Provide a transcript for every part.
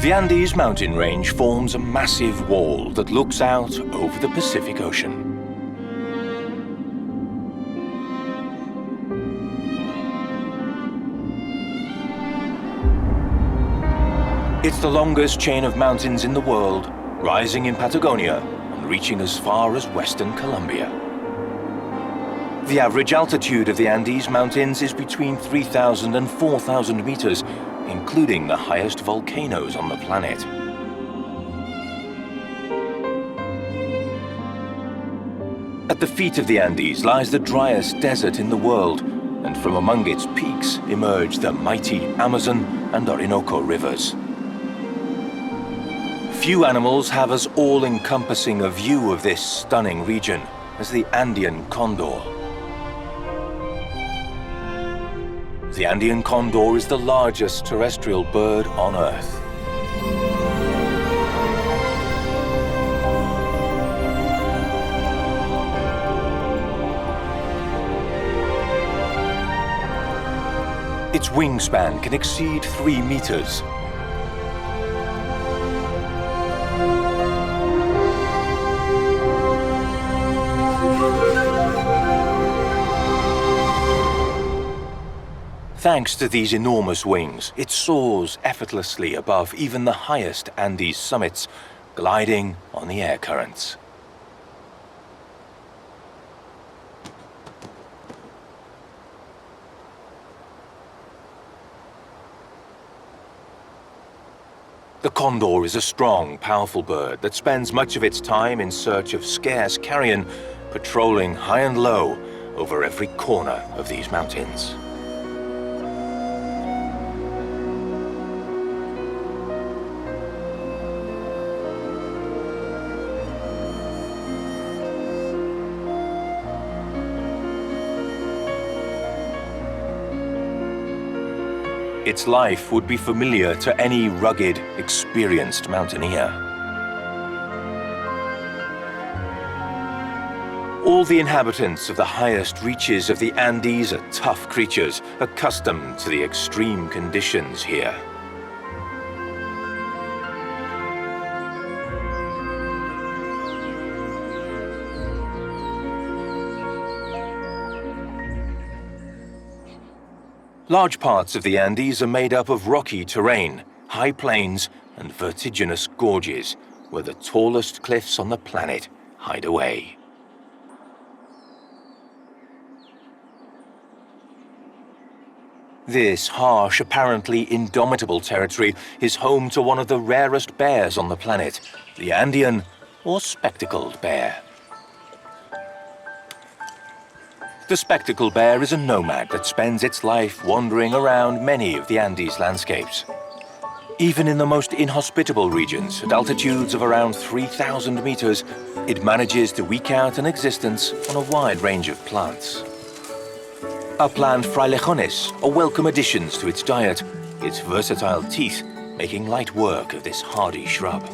The Andes mountain range forms a massive wall that looks out over the Pacific Ocean. It's the longest chain of mountains in the world, rising in Patagonia and reaching as far as western Colombia. The average altitude of the Andes Mountains is between 3,000 and 4,000 meters, including the highest volcanoes on the planet. At the feet of the Andes lies the driest desert in the world, and from among its peaks emerge the mighty Amazon and Orinoco rivers. Few animals have as all-encompassing a view of this stunning region as the Andean condor. The Andean condor is the largest terrestrial bird on Earth. Its wingspan can exceed 3 meters. Thanks to these enormous wings, it soars effortlessly above even the highest Andes summits, gliding on the air currents. The condor is a strong, powerful bird that spends much of its time in search of scarce carrion, patrolling high and low over every corner of these mountains. Its life would be familiar to any rugged, experienced mountaineer. All the inhabitants of the highest reaches of the Andes are tough creatures, accustomed to the extreme conditions here. Large parts of the Andes are made up of rocky terrain, high plains, and vertiginous gorges, where the tallest cliffs on the planet hide away. This harsh, apparently indomitable territory is home to one of the rarest bears on the planet, the Andean or spectacled bear. The spectacled bear is a nomad that spends its life wandering around many of the Andes landscapes. Even in the most inhospitable regions, at altitudes of around 3,000 meters, it manages to eke out an existence on a wide range of plants. Upland frailejones are welcome additions to its diet, its versatile teeth making light work of this hardy shrub.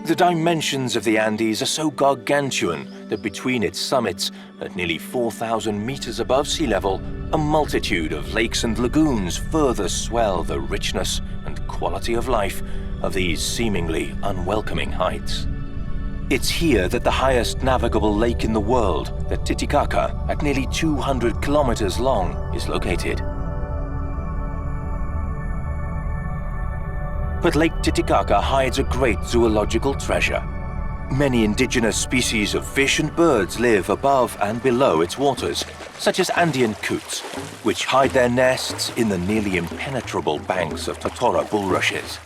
The dimensions of the Andes are so gargantuan that between its summits, at nearly 4,000 meters above sea level, a multitude of lakes and lagoons further swell the richness and quality of life of these seemingly unwelcoming heights. It's here that the highest navigable lake in the world, the Titicaca, at nearly 200 kilometers long, is located. But Lake Titicaca hides a great zoological treasure. Many indigenous species of fish and birds live above and below its waters, such as Andean coots, which hide their nests in the nearly impenetrable banks of totora bulrushes.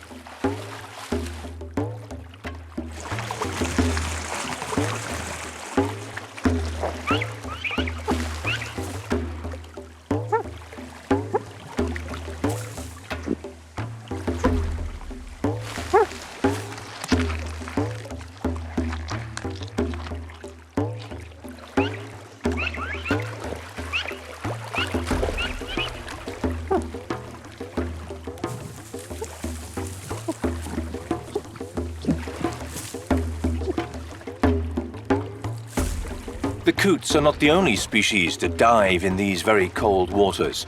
coots are not the only species to dive in these very cold waters.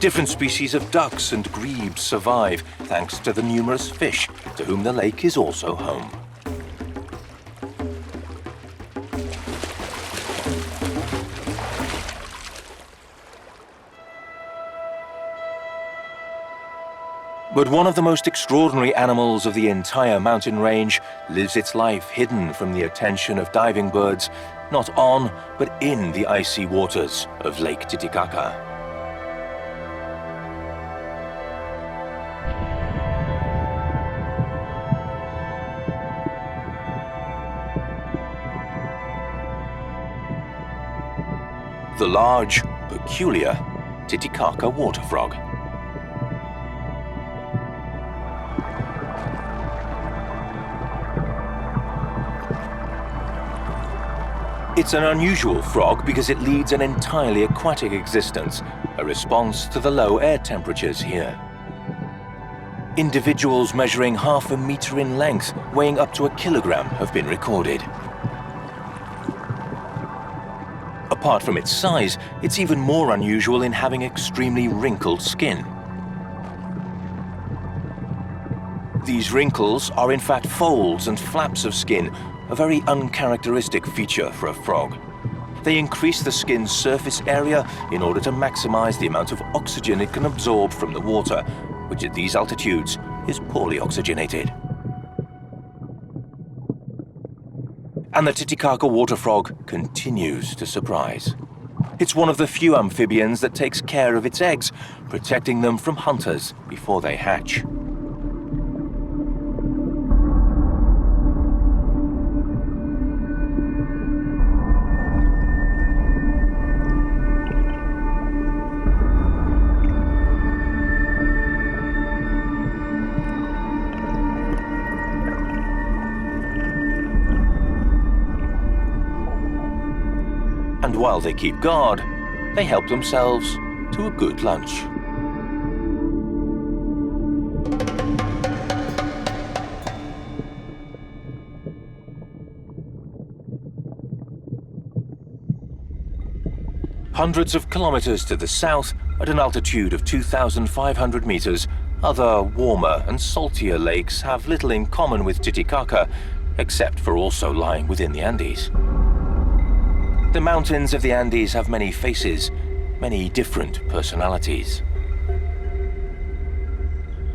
Different species of ducks and grebes survive thanks to the numerous fish to whom the lake is also home. But one of the most extraordinary animals of the entire mountain range lives its life hidden from the attention of diving birds, not on, but in the icy waters of Lake Titicaca. The large, peculiar Titicaca water frog. It's an unusual frog because it leads an entirely aquatic existence, a response to the low air temperatures here. Individuals measuring half a meter in length, weighing up to 1 kilogram, have been recorded. Apart from its size, it's even more unusual in having extremely wrinkled skin. These wrinkles are in fact folds and flaps of skin, a very uncharacteristic feature for a frog. They increase the skin's surface area in order to maximize the amount of oxygen it can absorb from the water, which at these altitudes is poorly oxygenated. And the Titicaca water frog continues to surprise. It's one of the few amphibians that takes care of its eggs, protecting them from hunters before they hatch. And while they keep guard, they help themselves to a good lunch. Hundreds of kilometers to the south, at an altitude of 2,500 meters, other warmer and saltier lakes have little in common with Titicaca, except for also lying within the Andes. The mountains of the Andes have many faces, many different personalities.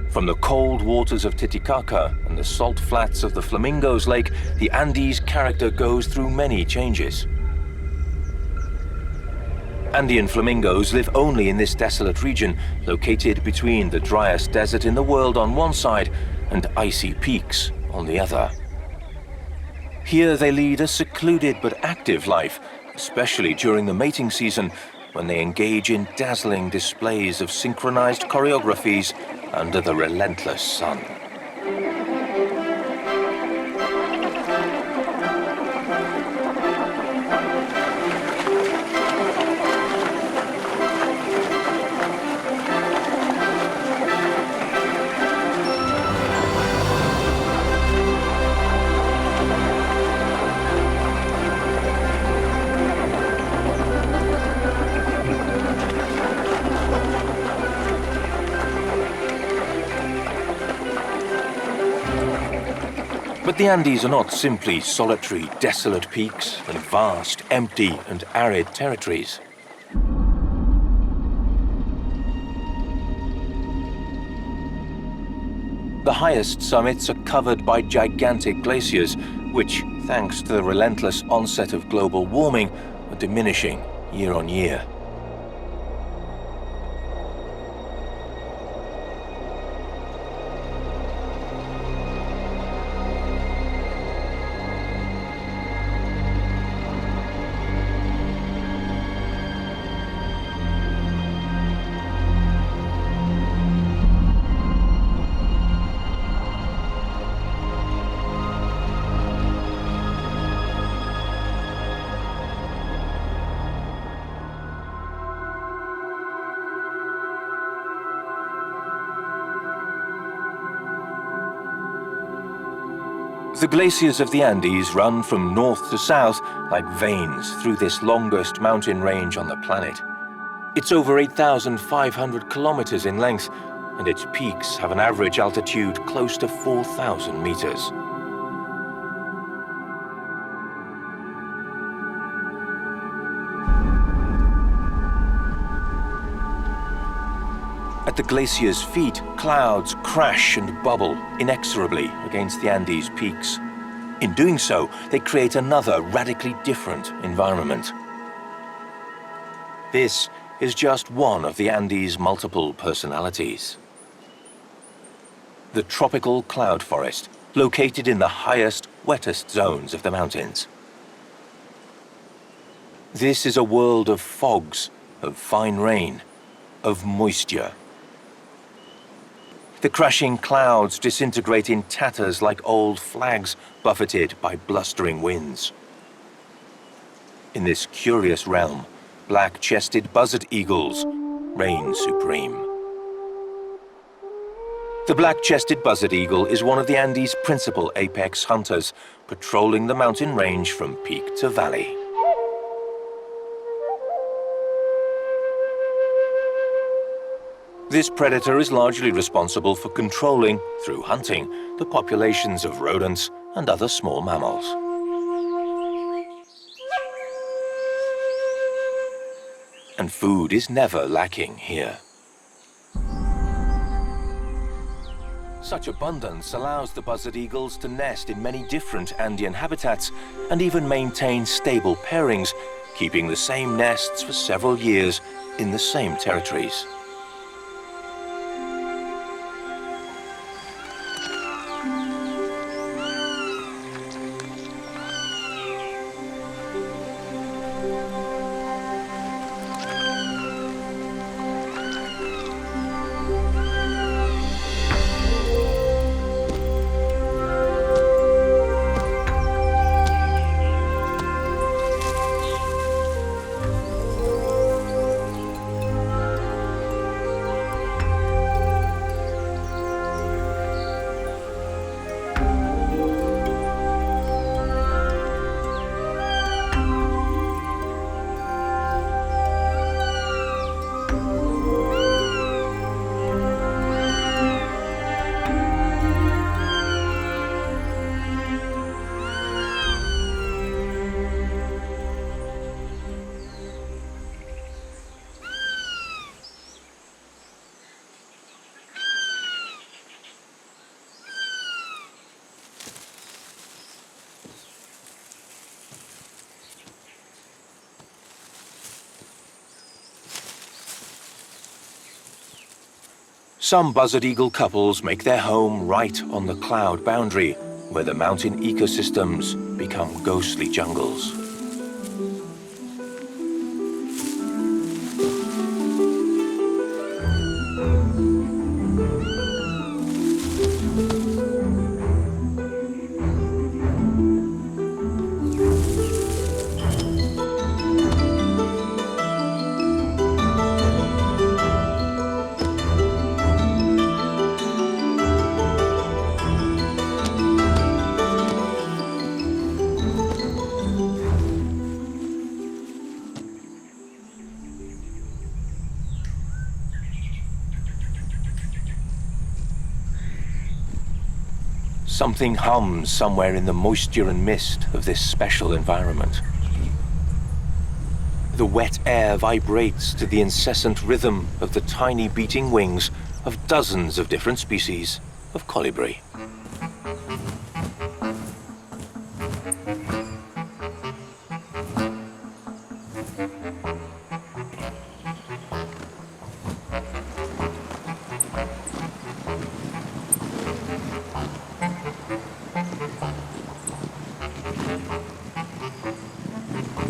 From the cold waters of Titicaca and the salt flats of the Flamingos Lake, the Andes character goes through many changes. Andean flamingos live only in this desolate region, located between the driest desert in the world on one side and icy peaks on the other. Here they lead a secluded but active life, especially during the mating season, when they engage in dazzling displays of synchronized choreographies under the relentless sun. But the Andes are not simply solitary, desolate peaks and vast, empty and arid territories. The highest summits are covered by gigantic glaciers, which, thanks to the relentless onset of global warming, are diminishing year on year. The glaciers of the Andes run from north to south like veins through this longest mountain range on the planet. It's over 8,500 kilometers in length, and its peaks have an average altitude close to 4,000 meters. At the glacier's feet, clouds crash and bubble inexorably against the Andes peaks. In doing so, they create another radically different environment. This is just one of the Andes' multiple personalities. The tropical cloud forest, located in the highest, wettest zones of the mountains. This is a world of fogs, of fine rain, of moisture. The crashing clouds disintegrate in tatters like old flags buffeted by blustering winds. In this curious realm, black-chested buzzard eagles reign supreme. The black-chested buzzard eagle is one of the Andes' principal apex hunters, patrolling the mountain range from peak to valley. This predator is largely responsible for controlling, through hunting, the populations of rodents and other small mammals. And food is never lacking here. Such abundance allows the buzzard eagles to nest in many different Andean habitats and even maintain stable pairings, keeping the same nests for several years in the same territories. Some buzzard eagle couples make their home right on the cloud boundary, where the mountain ecosystems become ghostly jungles. Something hums somewhere in the moisture and mist of this special environment. The wet air vibrates to the incessant rhythm of the tiny beating wings of dozens of different species of colibri.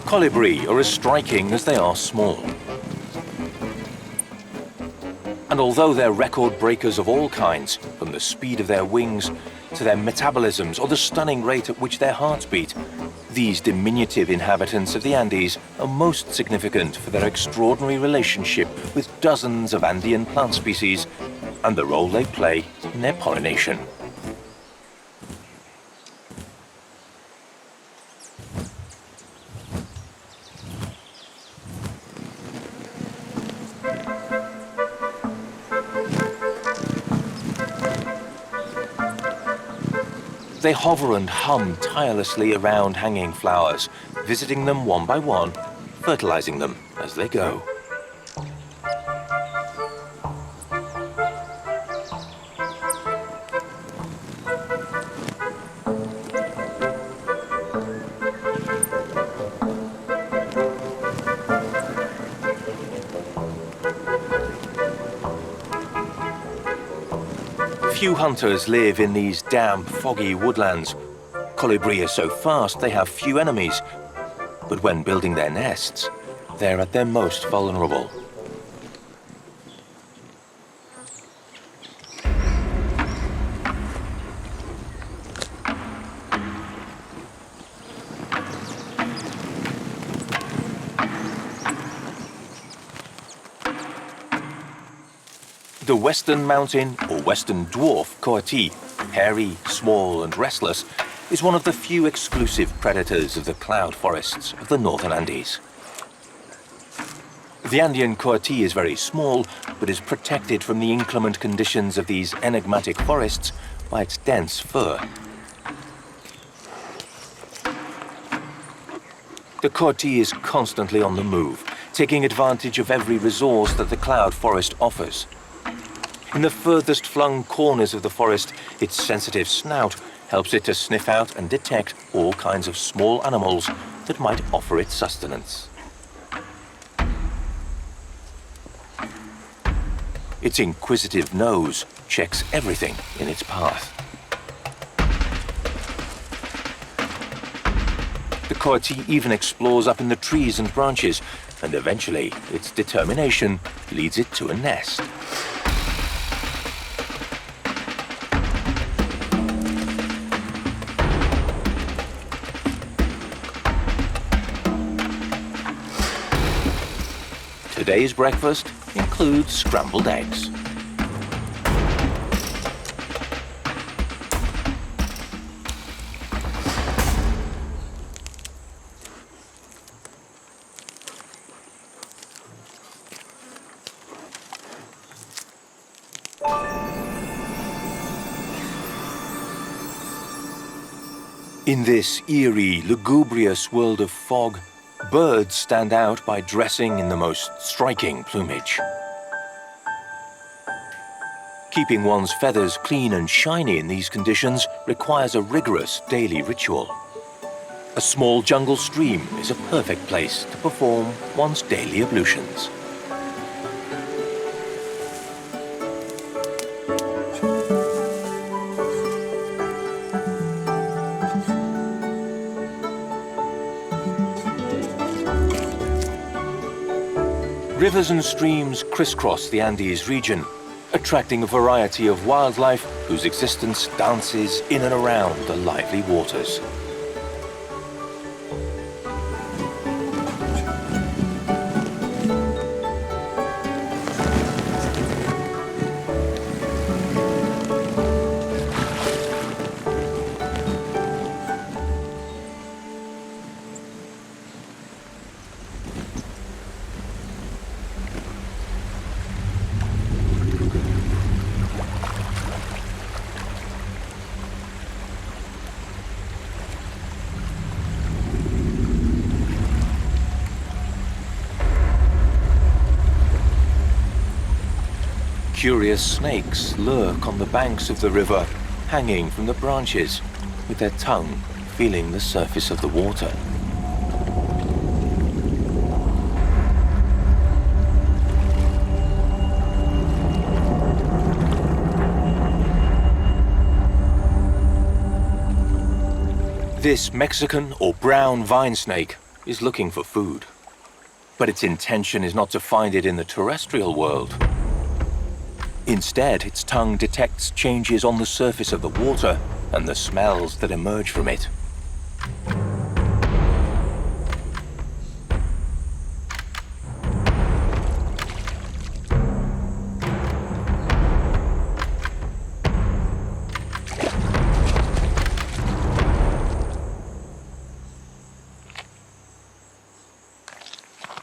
Colibri are as striking as they are small. And although they're record breakers of all kinds, from the speed of their wings to their metabolisms or the stunning rate at which their hearts beat, these diminutive inhabitants of the Andes are most significant for their extraordinary relationship with dozens of Andean plant species and the role they play in their pollination. They hover and hum tirelessly around hanging flowers, visiting them one by one, fertilizing them as they go. Few hunters live in these damp, foggy woodlands. Colibri are so fast they have few enemies, but when building their nests, they're at their most vulnerable. The western mountain or western dwarf coati, hairy, small and restless, is one of the few exclusive predators of the cloud forests of the northern Andes. The Andean coati is very small, but is protected from the inclement conditions of these enigmatic forests by its dense fur. The coati is constantly on the move, taking advantage of every resource that the cloud forest offers. In the furthest flung corners of the forest, its sensitive snout helps it to sniff out and detect all kinds of small animals that might offer it sustenance. Its inquisitive nose checks everything in its path. The coati even explores up in the trees and branches, and eventually its determination leads it to a nest. Today's breakfast includes scrambled eggs. In this eerie, lugubrious world of fog, birds stand out by dressing in the most striking plumage. Keeping one's feathers clean and shiny in these conditions requires a rigorous daily ritual. A small jungle stream is a perfect place to perform one's daily ablutions. Rivers and streams crisscross the Andes region, attracting a variety of wildlife whose existence dances in and around the lively waters. Curious snakes lurk on the banks of the river, hanging from the branches, with their tongue feeling the surface of the water. This Mexican or brown vine snake is looking for food, but its intention is not to find it in the terrestrial world. Instead, its tongue detects changes on the surface of the water and the smells that emerge from it.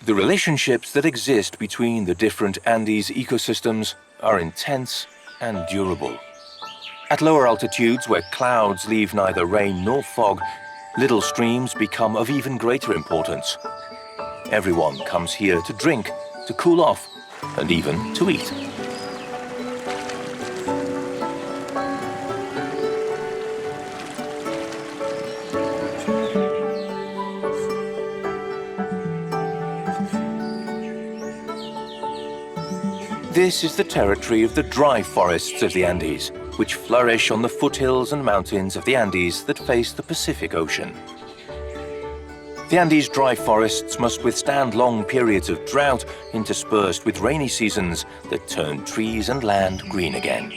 The relationships that exist between the different Andes ecosystems are intense and durable. At lower altitudes, where clouds leave neither rain nor fog, little streams become of even greater importance. Everyone comes here to drink, to cool off, and even to eat. This is the territory of the dry forests of the Andes, which flourish on the foothills and mountains of the Andes that face the Pacific Ocean. The Andes dry forests must withstand long periods of drought interspersed with rainy seasons that turn trees and land green again.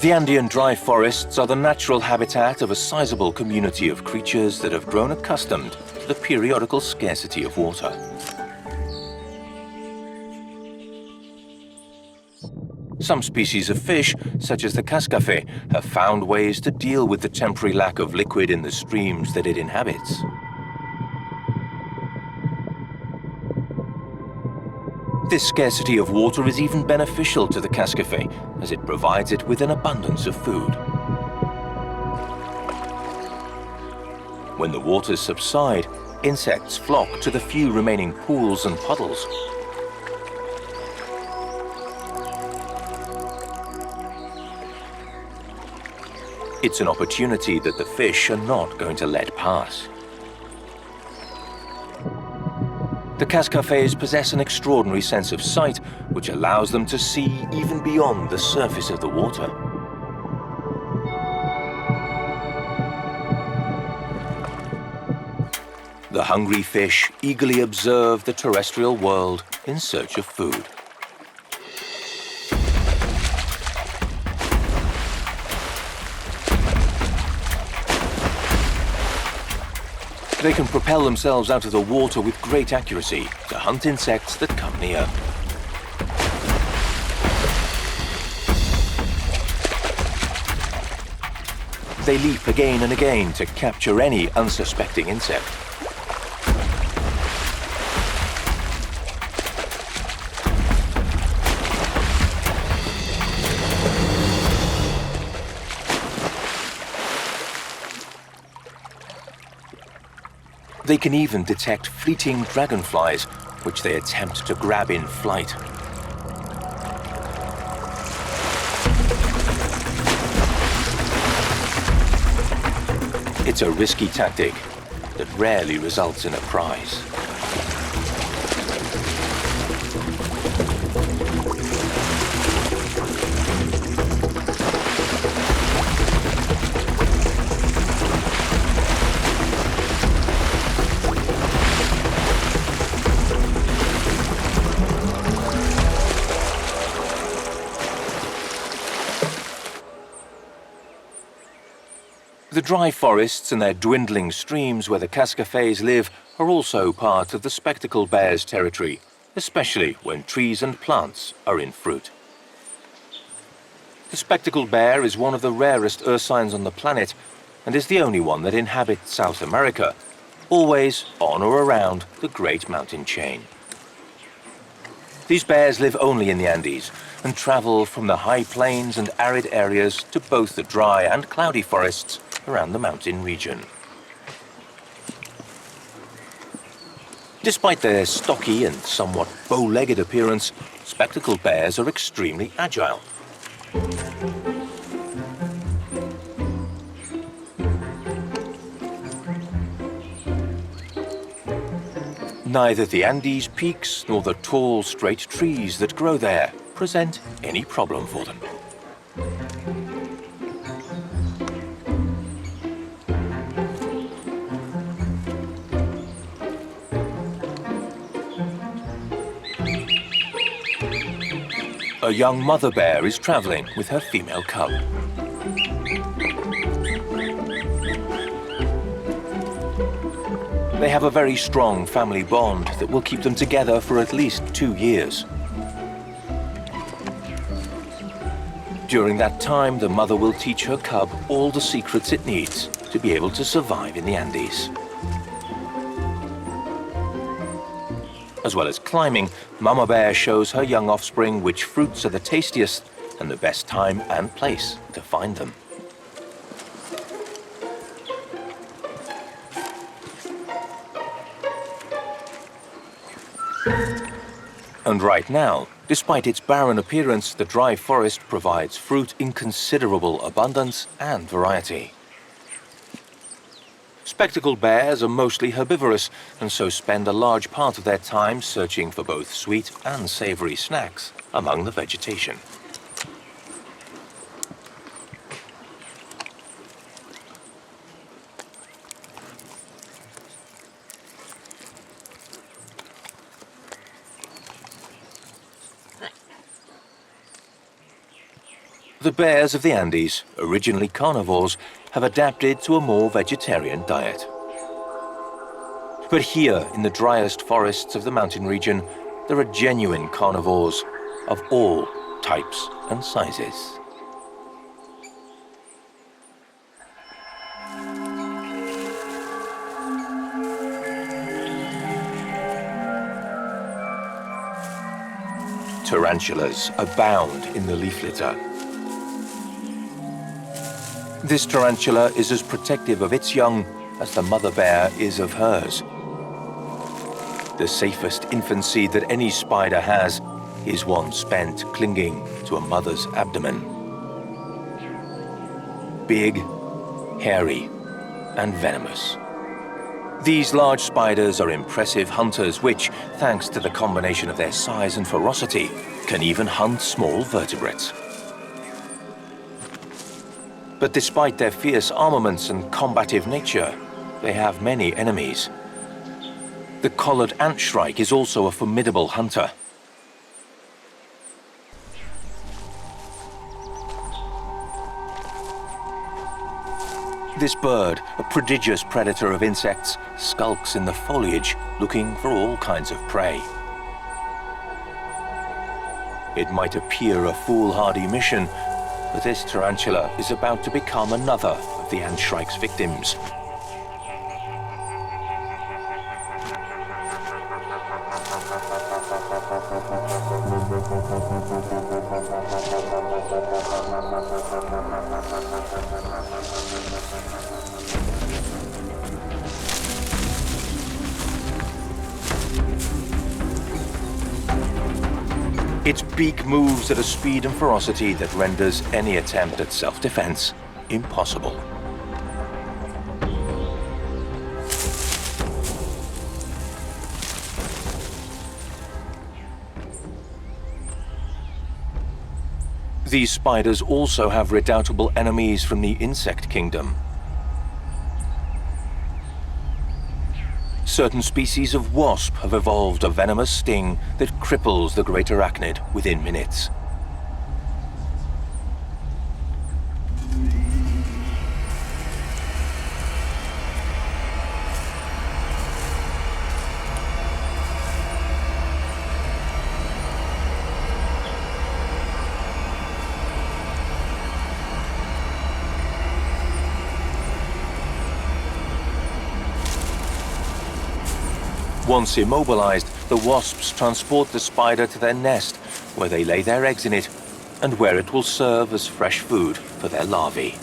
The Andean dry forests are the natural habitat of a sizable community of creatures that have grown accustomed to the periodical scarcity of water. Some species of fish, such as the cascafe, have found ways to deal with the temporary lack of liquid in the streams that it inhabits. This scarcity of water is even beneficial to the cascafe, as it provides it with an abundance of food. When the waters subside, insects flock to the few remaining pools and puddles. It's an opportunity that the fish are not going to let pass. The cascafes possess an extraordinary sense of sight, which allows them to see even beyond the surface of the water. The hungry fish eagerly observe the terrestrial world in search of food. They can propel themselves out of the water with great accuracy to hunt insects that come near. They leap again and again to capture any unsuspecting insect. They can even detect fleeting dragonflies, which they attempt to grab in flight. It's a risky tactic that rarely results in a prize. The dry forests and their dwindling streams where the cascafes live are also part of the spectacled bear's territory, especially when trees and plants are in fruit. The spectacled bear is one of the rarest ursines on the planet and is the only one that inhabits South America, always on or around the Great Mountain Chain. These bears live only in the Andes and travel from the high plains and arid areas to both the dry and cloudy forests around the mountain region. Despite their stocky and somewhat bow-legged appearance, spectacled bears are extremely agile. Neither the Andes peaks nor the tall, straight trees that grow there present any problem for them. A young mother bear is traveling with her female cub. They have a very strong family bond that will keep them together for at least 2 years. During that time, the mother will teach her cub all the secrets it needs to be able to survive in the Andes. As well as climbing, Mama Bear shows her young offspring which fruits are the tastiest and the best time and place to find them. And right now, despite its barren appearance, the dry forest provides fruit in considerable abundance and variety. Spectacled bears are mostly herbivorous and so spend a large part of their time searching for both sweet and savory snacks among the vegetation. The bears of the Andes, originally carnivores, have adapted to a more vegetarian diet. But here, in the driest forests of the mountain region, there are genuine carnivores of all types and sizes. Tarantulas abound in the leaf litter. This tarantula is as protective of its young as the mother bear is of hers. The safest infancy that any spider has is one spent clinging to a mother's abdomen. Big, hairy, and venomous. These large spiders are impressive hunters which, thanks to the combination of their size and ferocity, can even hunt small vertebrates. But despite their fierce armaments and combative nature, they have many enemies. The collared ant shrike is also a formidable hunter. This bird, a prodigious predator of insects, skulks in the foliage looking for all kinds of prey. It might appear a foolhardy mission, but this tarantula is about to become another of the ant shrike's victims. Its beak moves at a speed and ferocity that renders any attempt at self-defense impossible. These spiders also have redoubtable enemies from the insect kingdom. Certain species of wasp have evolved a venomous sting that cripples the great arachnid within minutes. Once immobilized, the wasps transport the spider to their nest, where they lay their eggs in it, and where it will serve as fresh food for their larvae.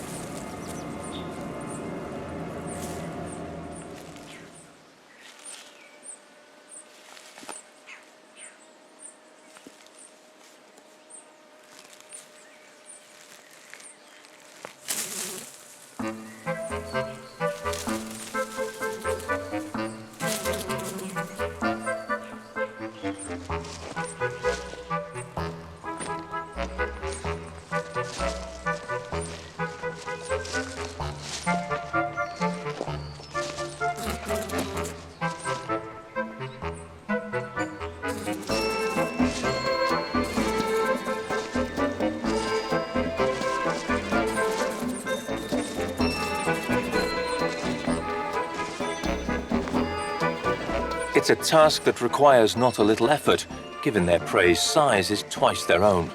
It's a task that requires not a little effort, given their prey's size is twice their own.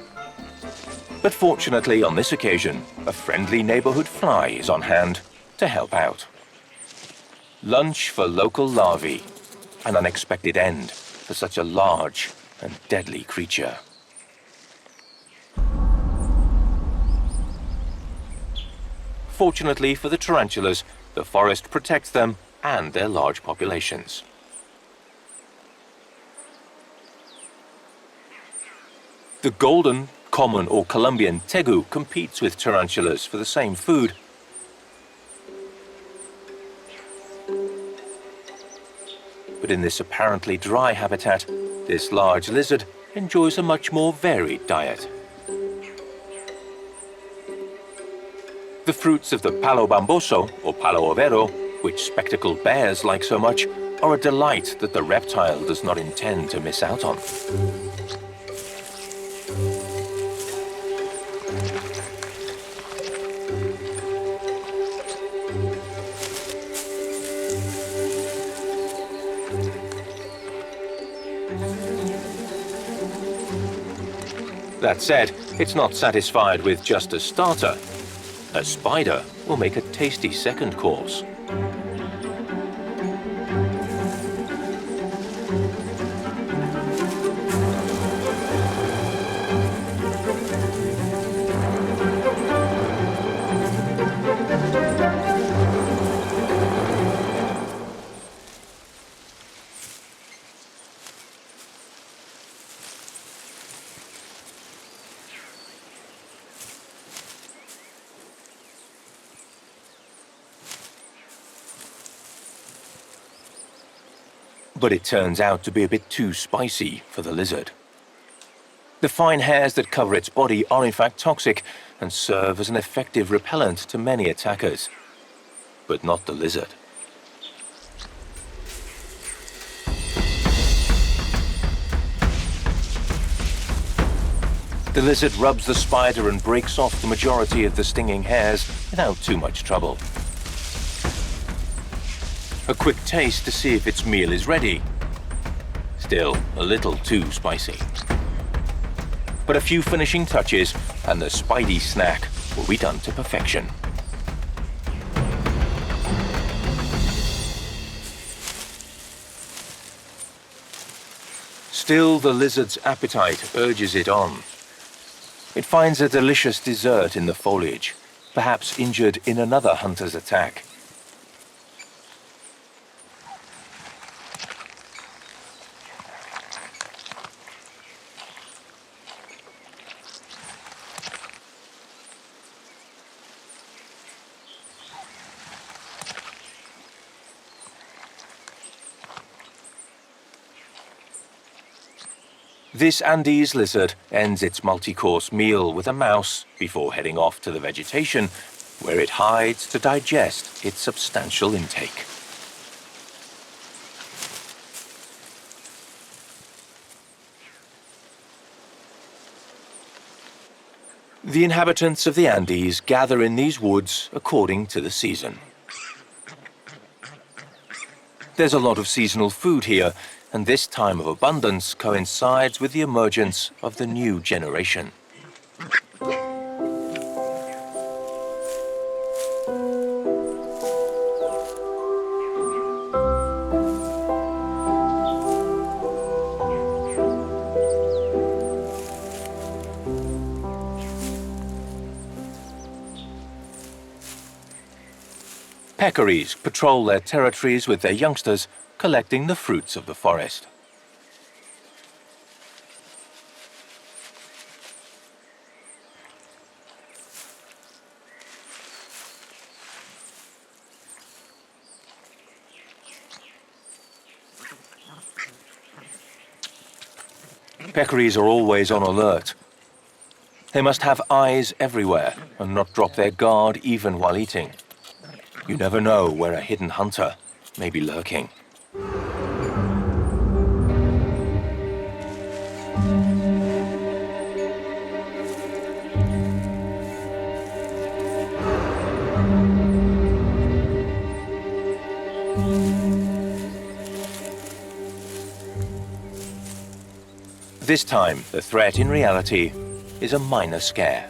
But fortunately, on this occasion, a friendly neighborhood fly is on hand to help out. Lunch for local larvae, an unexpected end for such a large and deadly creature. Fortunately for the tarantulas, the forest protects them and their large populations. The golden, common or Colombian tegu competes with tarantulas for the same food. But in this apparently dry habitat, this large lizard enjoys a much more varied diet. The fruits of the palo bamboso, or palo overo, which spectacled bears like so much, are a delight that the reptile does not intend to miss out on. That said, it's not satisfied with just a starter. A spider will make a tasty second course. But it turns out to be a bit too spicy for the lizard. The fine hairs that cover its body are in fact toxic and serve as an effective repellent to many attackers, but not the lizard. The lizard rubs the spider and breaks off the majority of the stinging hairs without too much trouble. A quick taste to see if its meal is ready. Still a little too spicy. But a few finishing touches and the spidey snack will be done to perfection. Still, the lizard's appetite urges it on. It finds a delicious dessert in the foliage, perhaps injured in another hunter's attack. This Andes lizard ends its multi-course meal with a mouse before heading off to the vegetation, where it hides to digest its substantial intake. The inhabitants of the Andes gather in these woods according to the season. There's a lot of seasonal food here, and this time of abundance coincides with the emergence of the new generation. Peccaries patrol their territories with their youngsters, collecting the fruits of the forest. Peccaries are always on alert. They must have eyes everywhere and not drop their guard even while eating. You never know where a hidden hunter may be lurking. This time, the threat in reality is a minor scare.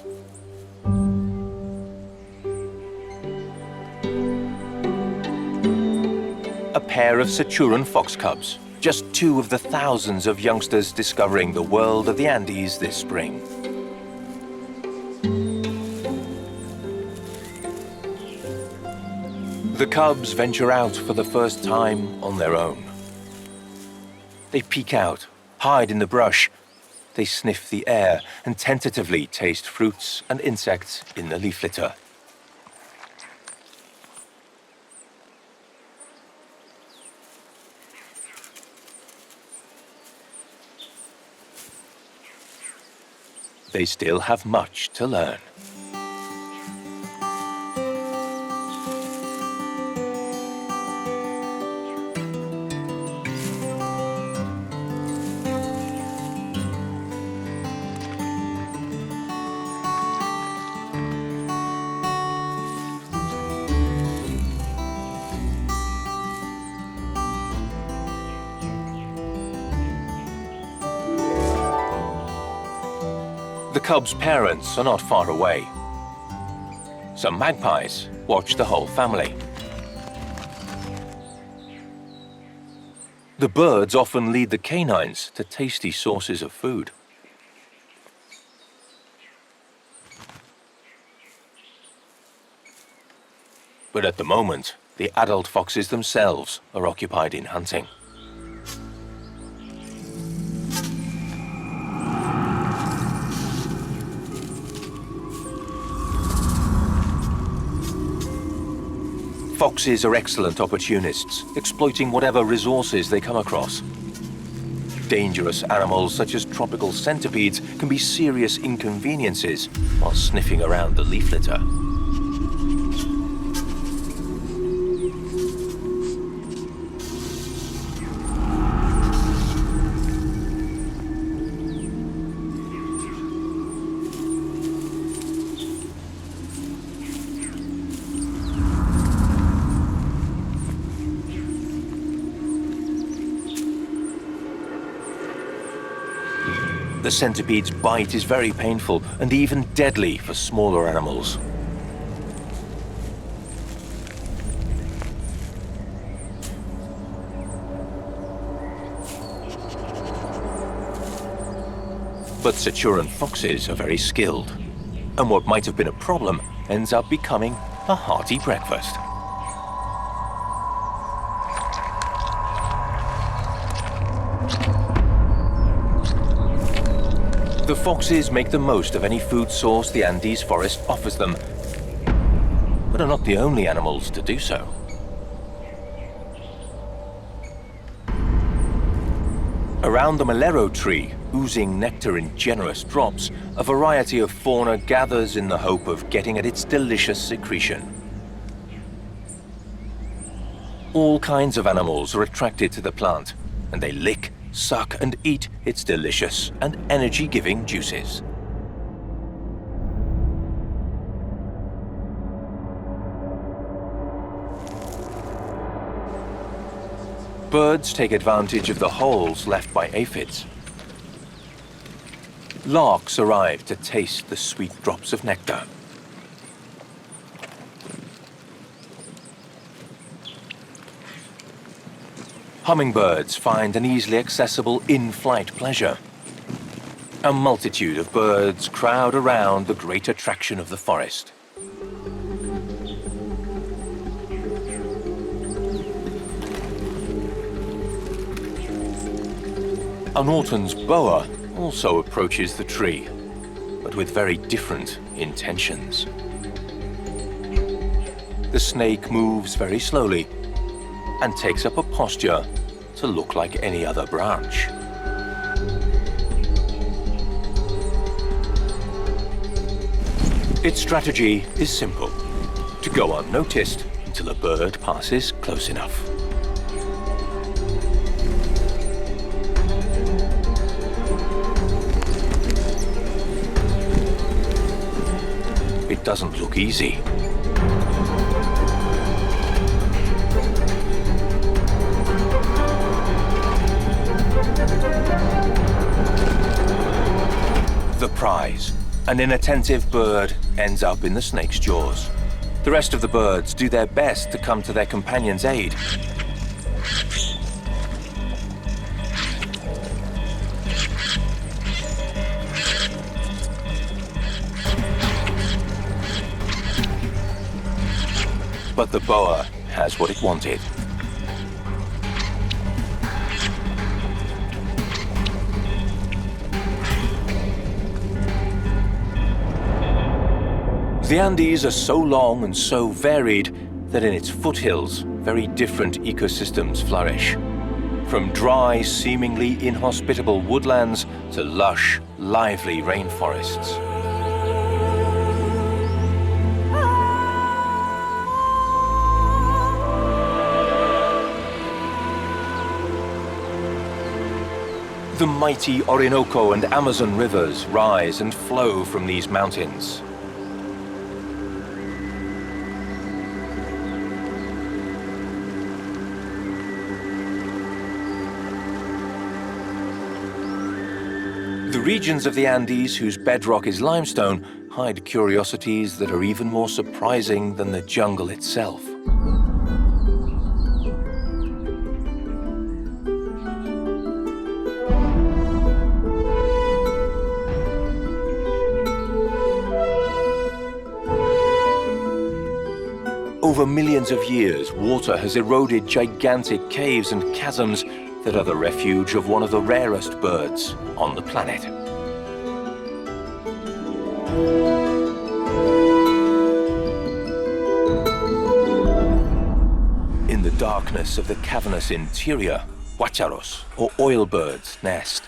A pair of Saturan fox cubs, just two of the thousands of youngsters discovering the world of the Andes this spring. The cubs venture out for the first time on their own. They peek out, hide in the brush. They sniff the air and tentatively taste fruits and insects in the leaf litter. They still have much to learn. The cubs' parents are not far away. Some magpies watch the whole family. The birds often lead the canines to tasty sources of food. But at the moment, the adult foxes themselves are occupied in hunting. Foxes are excellent opportunists, exploiting whatever resources they come across. Dangerous animals such as tropical centipedes can be serious inconveniences while sniffing around the leaf litter. The centipede's bite is very painful and even deadly for smaller animals. But Saturan foxes are very skilled, and what might have been a problem ends up becoming a hearty breakfast. The foxes make the most of any food source the Andes forest offers them, but are not the only animals to do so. Around the malero tree, oozing nectar in generous drops, a variety of fauna gathers in the hope of getting at its delicious secretion. All kinds of animals are attracted to the plant, and they lick, suck and eat its delicious and energy-giving juices. Birds take advantage of the holes left by aphids. Larks arrive to taste the sweet drops of nectar. Hummingbirds find an easily accessible in-flight pleasure. A multitude of birds crowd around the great attraction of the forest. An Norton's boa also approaches the tree, but with very different intentions. The snake moves very slowly and takes up a posture to look like any other branch. Its strategy is simple: to go unnoticed until a bird passes close enough. It doesn't look easy. The prize, an inattentive bird, ends up in the snake's jaws. The rest of the birds do their best to come to their companion's aid. But the boa has what it wanted. The Andes are so long and so varied that in its foothills, very different ecosystems flourish. From dry, seemingly inhospitable woodlands to lush, lively rainforests. The mighty Orinoco and Amazon rivers rise and flow from these mountains. The regions of the Andes whose bedrock is limestone hide curiosities that are even more surprising than the jungle itself. Over millions of years, water has eroded gigantic caves and chasms that are the refuge of one of the rarest birds on the planet. In the darkness of the cavernous interior, guacharos, or oilbirds, nest.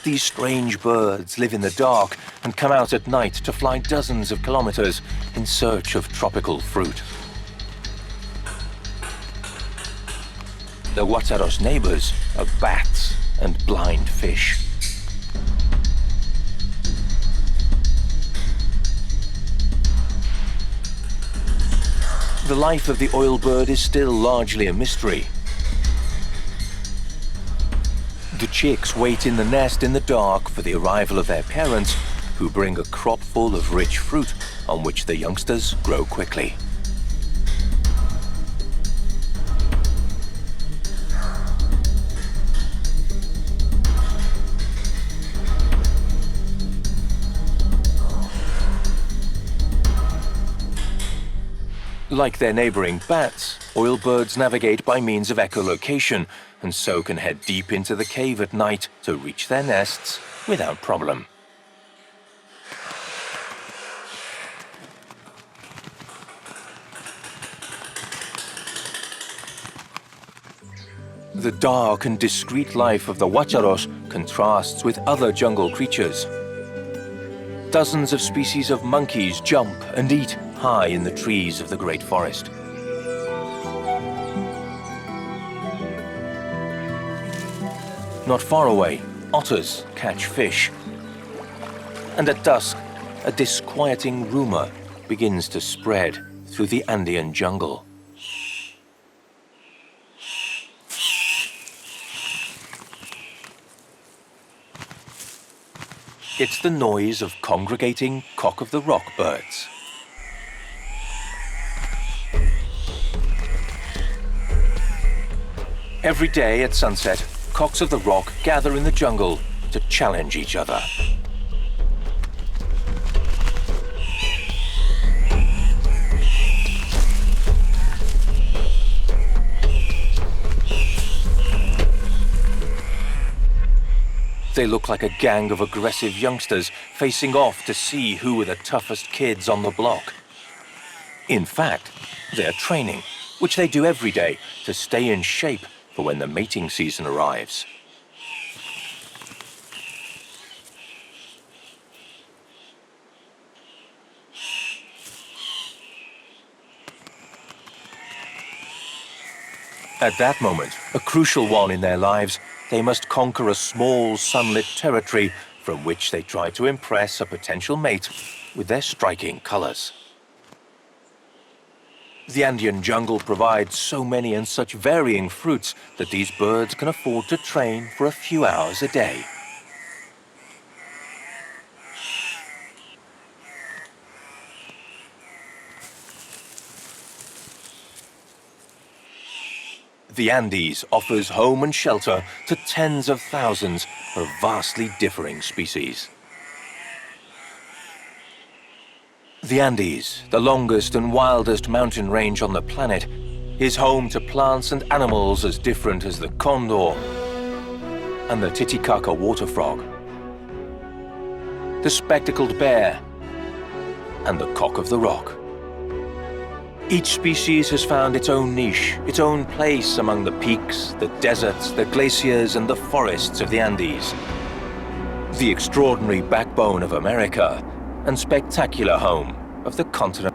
These strange birds live in the dark and come out at night to fly dozens of kilometers in search of tropical fruit. The guacharos' neighbors are bats and blind fish. The life of the oilbird is still largely a mystery. The chicks wait in the nest in the dark for the arrival of their parents, who bring a crop full of rich fruit on which the youngsters grow quickly. Like their neighboring bats, oilbirds navigate by means of echolocation, and so can head deep into the cave at night to reach their nests without problem. The dark and discreet life of the guacharos contrasts with other jungle creatures. Dozens of species of monkeys jump and eat high in the trees of the great forest. Not far away, otters catch fish. And at dusk, a disquieting rumor begins to spread through the Andean jungle. It's the noise of congregating cock-of-the-rock birds. Every day at sunset, cocks of the rock gather in the jungle to challenge each other. They look like a gang of aggressive youngsters facing off to see who are the toughest kids on the block. In fact, they're training, which they do every day to stay in shape for when the mating season arrives. At that moment, a crucial one in their lives, they must conquer a small sunlit territory from which they try to impress a potential mate with their striking colors. The Andean jungle provides so many and such varying fruits that these birds can afford to train for a few hours a day. The Andes offers home and shelter to tens of thousands of vastly differing species. The Andes, the longest and wildest mountain range on the planet, is home to plants and animals as different as the condor and the Titicaca water frog, the spectacled bear, and the cock of the rock. Each species has found its own niche, its own place among the peaks, the deserts, the glaciers, and the forests of the Andes. The extraordinary backbone of America and spectacular home of the continent.